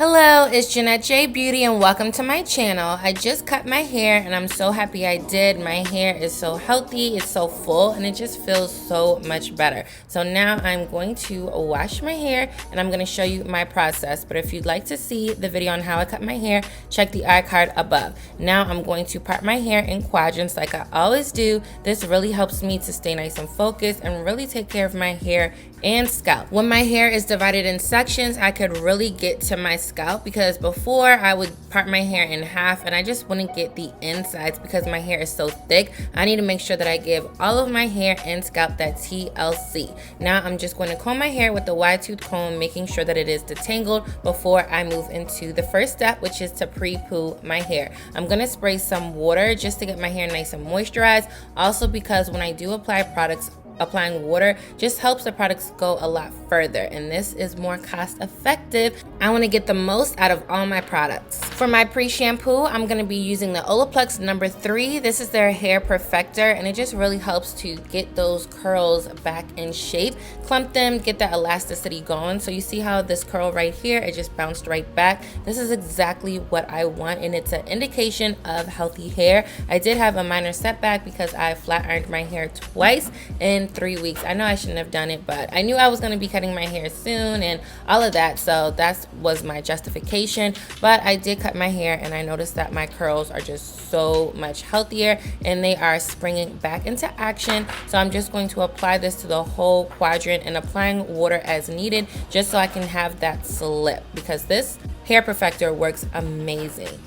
Hello, it's Jeanette J Beauty and welcome to my channel. I just cut my hair and I'm so happy I did. My hair is so healthy, it's so full, and it just feels so much better. So now I'm going to wash my hair and I'm going to show you my process. But if you'd like to see the video on how I cut my hair, check the iCard above. Now I'm going to part my hair in quadrants like I always do. This really helps me to stay nice and focused and really take care of my hair and scalp. When my hair is divided in sections, I could really get to my scalp, because before I would part my hair in half and I just wouldn't get the insides because my hair is so thick. I need to make sure that I give all of my hair and scalp that TLC. Now I'm just going to comb my hair with the wide tooth comb, making sure that it is detangled before I move into the first step, which is to pre-poo my hair. I'm going to spray some water just to get my hair nice and moisturized. Also, because when I do apply products, applying water just helps the products go a lot further, and this is more cost effective. I want to get the most out of all my products. For my pre-shampoo, I'm going to be using the Olaplex number 3. This is their hair perfector, and it just really helps to get those curls back in shape, clump them, get that elasticity going. So you see how this curl right here, it just bounced right back. This is exactly what I want, and it's an indication of healthy hair. I did have a minor setback because I flat ironed my hair twice in 3 weeks. I know I shouldn't have done it, but I knew I was going to be cutting my hair soon and all of that, so that was my justification. But I did cut my hair and I noticed that my curls are just so much healthier and they are springing back into action. So I'm just going to apply this to the whole quadrant and applying water as needed, just so I can have that slip, because this hair perfector works amazing.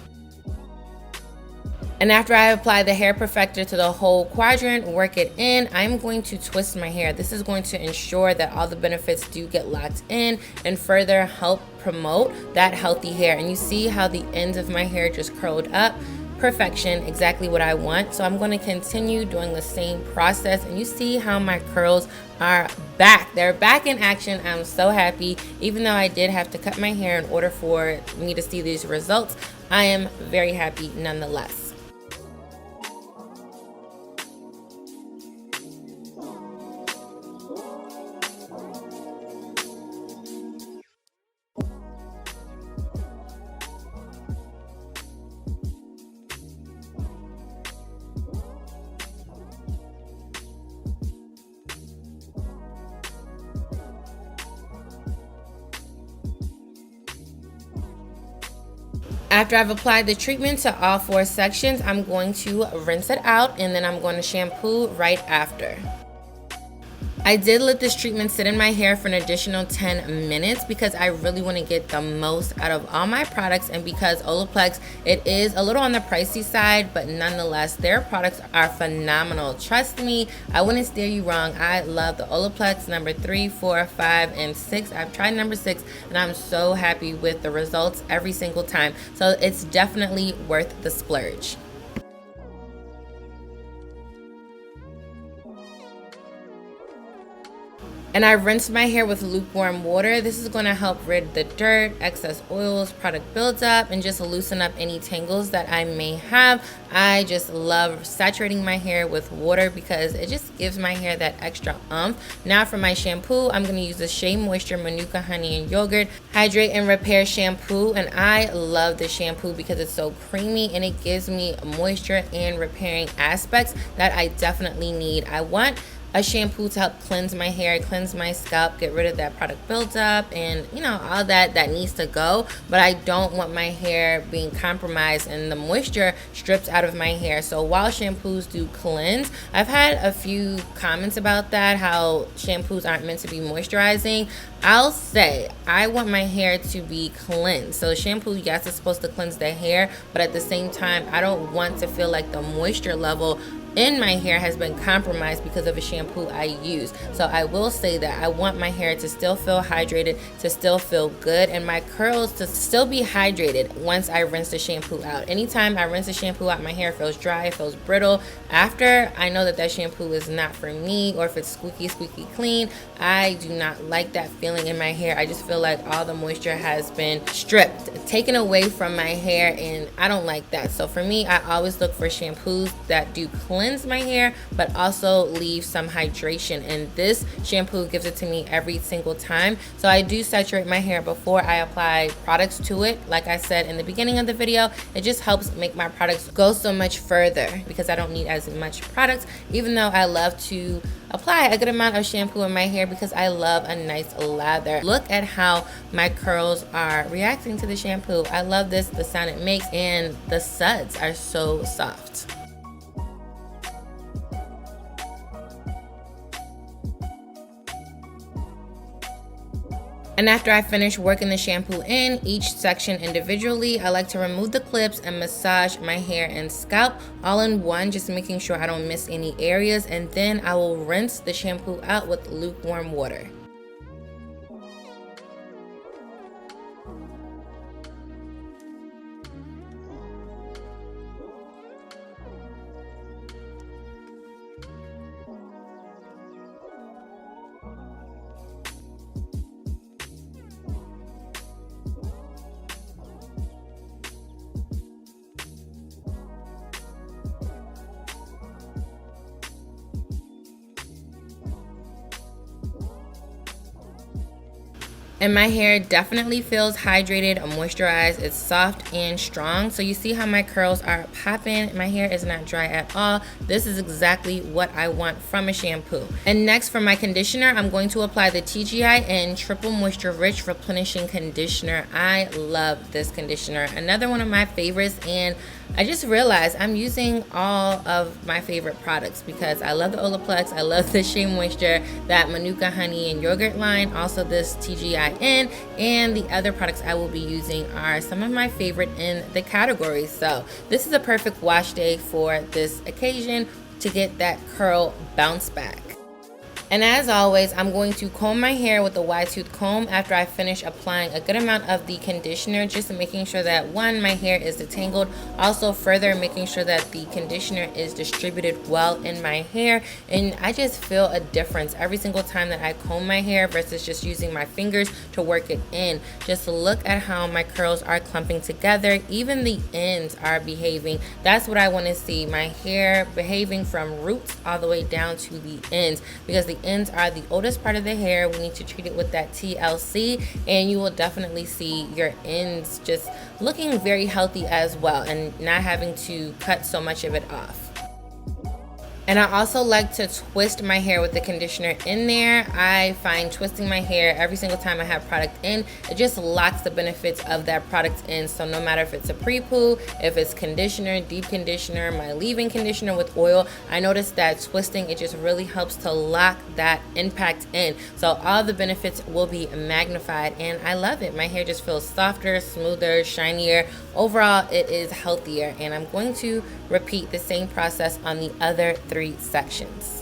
And after I apply the hair perfector to the whole quadrant, work it in, I'm going to twist my hair. This is going to ensure that all the benefits do get locked in and further help promote that healthy hair. And you see how the ends of my hair just curled up. Perfection, exactly what I want. So I'm going to continue doing the same process, and you see how my curls are back. They're back in action. I'm so happy. Even though I did have to cut my hair in order for me to see these results, I am very happy nonetheless. After I've applied the treatment to all 4 sections, I'm going to rinse it out and then I'm going to shampoo right after. I did let this treatment sit in my hair for an additional 10 minutes because I really want to get the most out of all my products, and because Olaplex, it is a little on the pricey side, but nonetheless their products are phenomenal. Trust me, I wouldn't steer you wrong. I love the Olaplex number 3, 4, 5, and 6. I've tried number 6 and I'm so happy with the results every single time. So it's definitely worth the splurge. And I rinsed my hair with lukewarm water. This is going to help rid the dirt, excess oils, product buildup, and just loosen up any tangles that I may have. I just love saturating my hair with water because it just gives my hair that extra oomph. Now for my shampoo, I'm going to use the SheaMoisture Manuka Honey and Yogurt Hydrate and Repair Shampoo. And I love this shampoo because it's so creamy and it gives me moisture and repairing aspects that I definitely need. I want a shampoo to help cleanse my hair, cleanse my scalp, get rid of that product buildup, and you know, all that needs to go. But I don't want my hair being compromised and the moisture stripped out of my hair. So while shampoos do cleanse, I've had a few comments about that, how shampoos aren't meant to be moisturizing. I'll say I want my hair to be cleansed. So shampoo, yes, it's supposed to cleanse the hair, but at the same time, I don't want to feel like the moisture level in my hair has been compromised because of a shampoo I use. So I will say that I want my hair to still feel hydrated, to still feel good, and my curls to still be hydrated once I rinse the shampoo out. Anytime I rinse the shampoo out, my hair feels dry, it feels brittle. After, I know that shampoo is not for me, or if it's squeaky clean, I do not like that feeling in my hair. I just feel like all the moisture has been stripped, taken away from my hair, and I don't like that. So for me, I always look for shampoos that do cleanse cleanse my hair, but also leave some hydration. And this shampoo gives it to me every single time. So I do saturate my hair before I apply products to it. Like I said in the beginning of the video, it just helps make my products go so much further because I don't need as much products, even though I love to apply a good amount of shampoo in my hair because I love a nice lather. Look at how my curls are reacting to the shampoo. I love this, the sound it makes, and the suds are so soft. And after I finish working the shampoo in each section individually, I like to remove the clips and massage my hair and scalp all in one, just making sure I don't miss any areas. And then I will rinse the shampoo out with lukewarm water. And my hair definitely feels hydrated, moisturized. It's soft and strong. So you see how my curls are popping. My hair is not dry at all. This is exactly what I want from a shampoo. And next, for my conditioner, I'm going to apply the TGIN Triple Moisture Rich Replenishing Conditioner. I love this conditioner. Another one of my favorites, and I just realized I'm using all of my favorite products because I love the Olaplex, I love the SheaMoisture, that Manuka honey and yogurt line, also this TGIN, and the other products I will be using are some of my favorite in the category. So this is a perfect wash day for this occasion to get that curl bounce back. And as always, I'm going to comb my hair with a wide tooth comb after I finish applying a good amount of the conditioner, just making sure that one, my hair is detangled, also further making sure that the conditioner is distributed well in my hair. And I just feel a difference every single time that I comb my hair versus just using my fingers to work it in. Just look at how my curls are clumping together. Even the ends are behaving. That's what I want to see, my hair behaving from roots all the way down to the ends, because the ends are the oldest part of the hair. We need to treat it with that TLC, and you will definitely see your ends just looking very healthy as well and not having to cut so much of it off. And I also like to twist my hair with the conditioner in there. I find twisting my hair every single time I have product in, it just locks the benefits of that product in. So no matter if it's a pre-poo, if it's conditioner, deep conditioner, my leave-in conditioner with oil, I notice that twisting, it just really helps to lock that impact in. So all the benefits will be magnified, and I love it. My hair just feels softer, smoother, shinier. Overall, it is healthier, and I'm going to repeat the same process on the other 3 sections.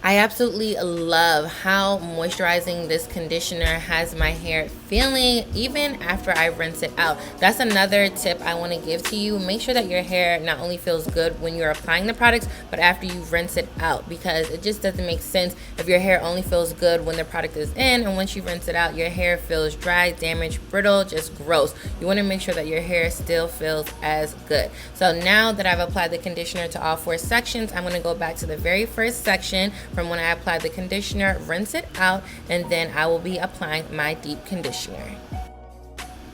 I absolutely love how moisturizing this conditioner has my hair feeling even after I rinse it out. That's another tip I want to give to you. Make sure that your hair not only feels good when you're applying the products, but after you rinse it out, because it just doesn't make sense if your hair only feels good when the product is in, and once you rinse it out, your hair feels dry, damaged, brittle, just gross. You want to make sure that your hair still feels as good. So now that I've applied the conditioner to all 4 sections, I'm going to go back to the very first section from when I applied the conditioner, rinse it out, and then I will be applying my deep conditioner.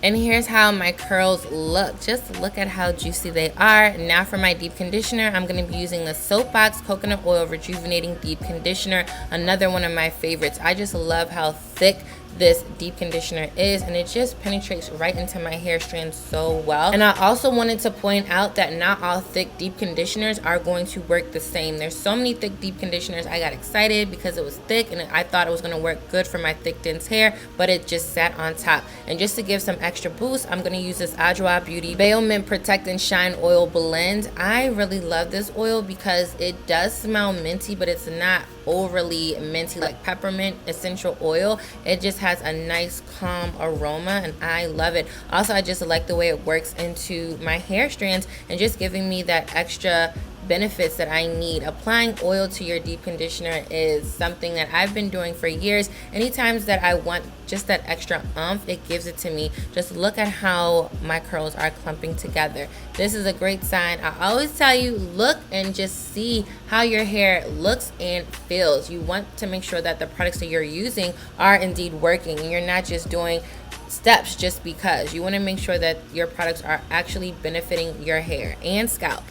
And here's how my curls look. Just look at how juicy they are. Now for my deep conditioner, I'm going to be using the Soapbox Coconut Oil Rejuvenating Deep Conditioner, another one of my favorites. I just love how thick this deep conditioner is, and it just penetrates right into my hair strands so well. And I also wanted to point out that not all thick deep conditioners are going to work the same. There's so many thick deep conditioners. I got excited because it was thick and I thought it was going to work good for my thick dense hair, but it just sat on top. And just to give some extra boost, I'm going to use this Adwoa Beauty Bailment Protect and Shine Oil Blend. I really love this oil because it does smell minty, but it's not overly minty like peppermint essential oil. It just has a nice calm aroma and I love it. Also, I just like the way it works into my hair strands and just giving me that extra benefits that I need. Applying oil to your deep conditioner is something that I've been doing for years. Anytime that I want just that extra oomph, it gives it to me. Just look at how my curls are clumping together. This is a great sign. I always tell you, look and just see how your hair looks and feels. You want to make sure that the products that you're using are indeed working and you're not just doing steps just because. You want to make sure that your products are actually benefiting your hair and scalp.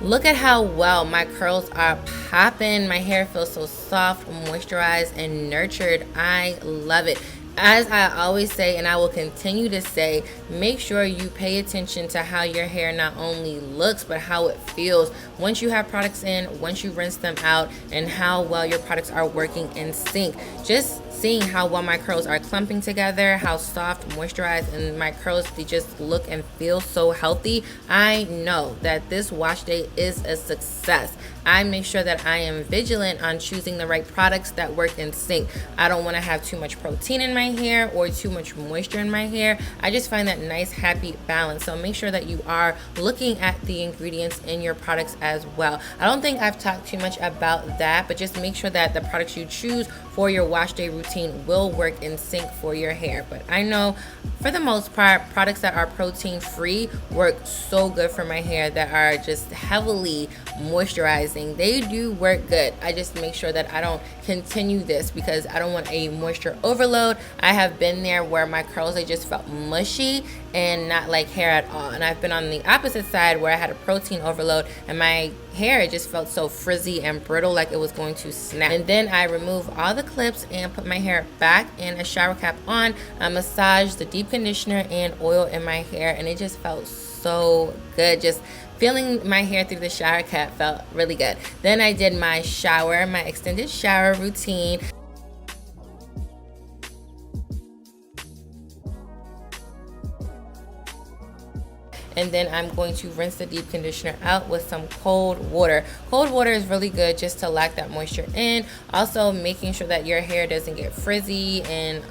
Look at how well my curls are popping. My hair feels so soft, moisturized, and nurtured. I love it. As I always say, and I will continue to say, make sure you pay attention to how your hair not only looks, but how it feels once you have products in, once you rinse them out, and how well your products are working in sync. Just seeing how well my curls are clumping together, how soft, moisturized, and my curls, they just look and feel so healthy. I know that this wash day is a success. I make sure that I am vigilant on choosing the right products that work in sync. I don't want to have too much protein in my hair or too much moisture in my hair. I just find that nice, happy balance. So make sure that you are looking at the ingredients in your products as well. I don't think I've talked too much about that, but just make sure that the products you choose for your wash day routine will work in sync for your hair. But I know for the most part, products that are protein free work so good for my hair, that are just heavily moisturizing. They do work good. I just make sure that I don't continue this because I don't want a moisture overload. I have been there where my curls, they just felt mushy and not like hair at all. And I've been on the opposite side where I had a protein overload and my hair, it just felt so frizzy and brittle, like it was going to snap. And then I remove all the clips and put my hair back in a shower cap on. I massaged the deep conditioner and oil in my hair and it just felt so good. Just feeling my hair through the shower cap felt really good. Then I did my shower, my extended shower routine. And then I'm going to rinse the deep conditioner out with some cold water. Cold water is really good just to lock that moisture in. Also making sure that your hair doesn't get frizzy and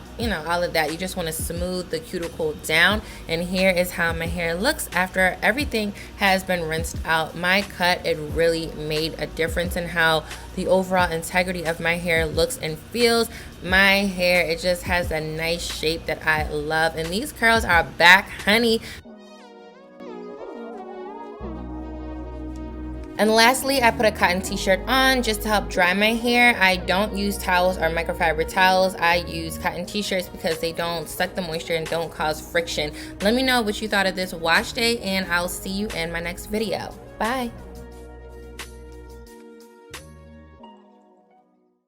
all of that. You just want to smooth the cuticle down. And here is how my hair looks after everything has been rinsed out. My cut, it really made a difference in how the overall integrity of my hair looks and feels. My hair, it just has a nice shape that I love. And these curls are back, honey. And lastly, I put a cotton t-shirt on just to help dry my hair. I don't use towels or microfiber towels. I use cotton t-shirts because they don't suck the moisture and don't cause friction. Let me know what you thought of this wash day and I'll see you in my next video. Bye.